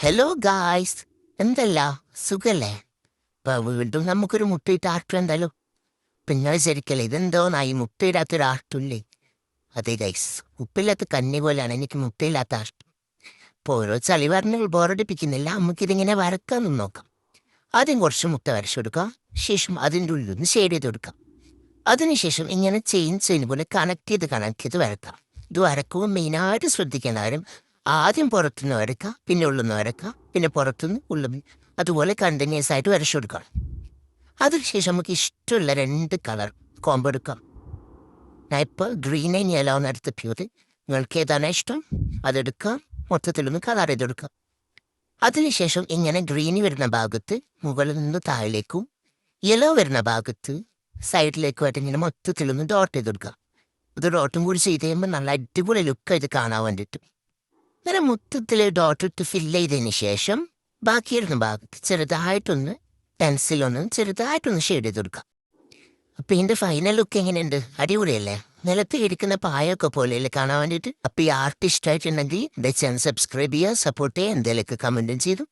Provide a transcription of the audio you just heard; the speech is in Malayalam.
ഹലോ ഗായ്സ്, എന്തല്ല സുഖല്ലേ? ഇപ്പൊ വീണ്ടും നമുക്കൊരു മുട്ടയിട്ട് ആർട്ട് എന്തായാലും. പിന്നെ ശരിക്കല്ലേ ഇതെന്തോന്നായി മുട്ടയിടാത്തൊരു ആർട്ടില്ലേ? അതെ ഗൈസ്, ഉപ്പില്ലാത്ത കന്നി പോലെയാണ് എനിക്ക് മുട്ടയില്ലാത്ത ആർട്ട്. ഇപ്പോൾ ഓരോ ചളി പറഞ്ഞ് ബോറടിപ്പിക്കുന്നില്ല, നമുക്കിതിങ്ങനെ വരക്കാമെന്ന് നോക്കാം. ആദ്യം കുറച്ച് മുട്ട വരച്ചു കൊടുക്കാം, ശേഷം അതിൻ്റെ ഉള്ളിൽ നിന്ന് ഷെയ്ഡ് ചെയ്ത് കൊടുക്കാം. അതിനുശേഷം ഇങ്ങനെ ചെയിൻ പോലെ കണക്ട് ചെയ്ത് വരക്കാം. ഇത് വരക്കുമ്പോൾ മെയിനായിട്ട് ശ്രദ്ധിക്കേണ്ട കാര്യം, ആദ്യം പുറത്തുനിന്ന് വരക്കുക, പിന്നെ ഉള്ളുനിന്ന് വരക്കുക, പിന്നെ പുറത്തുനിന്ന് ഉള്ളിൽ, അതുപോലെ കണ്ടിന്യൂസ് ആയിട്ട് വരച്ചു കൊടുക്കണം. അതിനുശേഷം നമുക്ക് ഇഷ്ടമുള്ള 2 കളർ കോമ്പോ എടുക്കാം. ഞാൻ ഇപ്പോൾ ഗ്രീൻ ആൻഡ് യെല്ലോ എന്ന് എടുത്തിട്ടുള്ളത്. നിങ്ങൾക്ക് ഏതാണ് ഇഷ്ടം അതെടുക്കാം, മൊത്തത്തിലൊന്ന് കളർ ചെയ്തെടുക്കാം. അതിനുശേഷം ഇങ്ങനെ ഗ്രീന് വരുന്ന ഭാഗത്ത് മുകളിൽ നിന്ന് താഴേക്കും, യെല്ലോ വരുന്ന ഭാഗത്ത് സൈഡിലേക്കുമായിട്ട് ഇങ്ങനെ മൊത്തത്തിലൊന്ന് ഡോട്ട് ചെയ്ത് കൊടുക്കുക. ഇത് ഡോട്ടും കൂടി ചെയ്ത് കഴിയുമ്പോൾ നല്ല അടിപൊളി ലുക്കായിട്ട് കാണാൻ വേണ്ടിയിട്ട് അങ്ങനെ മൊത്തത്തിൽ ഡോട്ട് ഇട്ട് ഫില്ല് ചെയ്തതിന് ശേഷം ബാക്കി വരുന്ന ഭാഗത്ത് ചെറുതായിട്ടൊന്ന് ചെറുതായിട്ടൊന്ന് ഷെയ്ഡ് ചെയ്ത് കൊടുക്കുക. അപ്പം ഇതിൻ്റെ ഫൈനൽ ലുക്ക് എങ്ങനെയുണ്ട്? അടിപൊളിയല്ലേ? നിലത്ത് ഇരിക്കുന്ന പായൊക്കെ പോലെയല്ലേ കാണാൻ വേണ്ടിയിട്ട്? അപ്പം ഈ ആർട്ട് ഇഷ്ടമായിട്ടുണ്ടെങ്കിൽ ചാനൽ സബ്സ്ക്രൈബ് ചെയ്യുക, സപ്പോർട്ട് ചെയ്യുക, എന്തെങ്കിലുമൊക്കെ കമൻറ്റും ചെയ്തു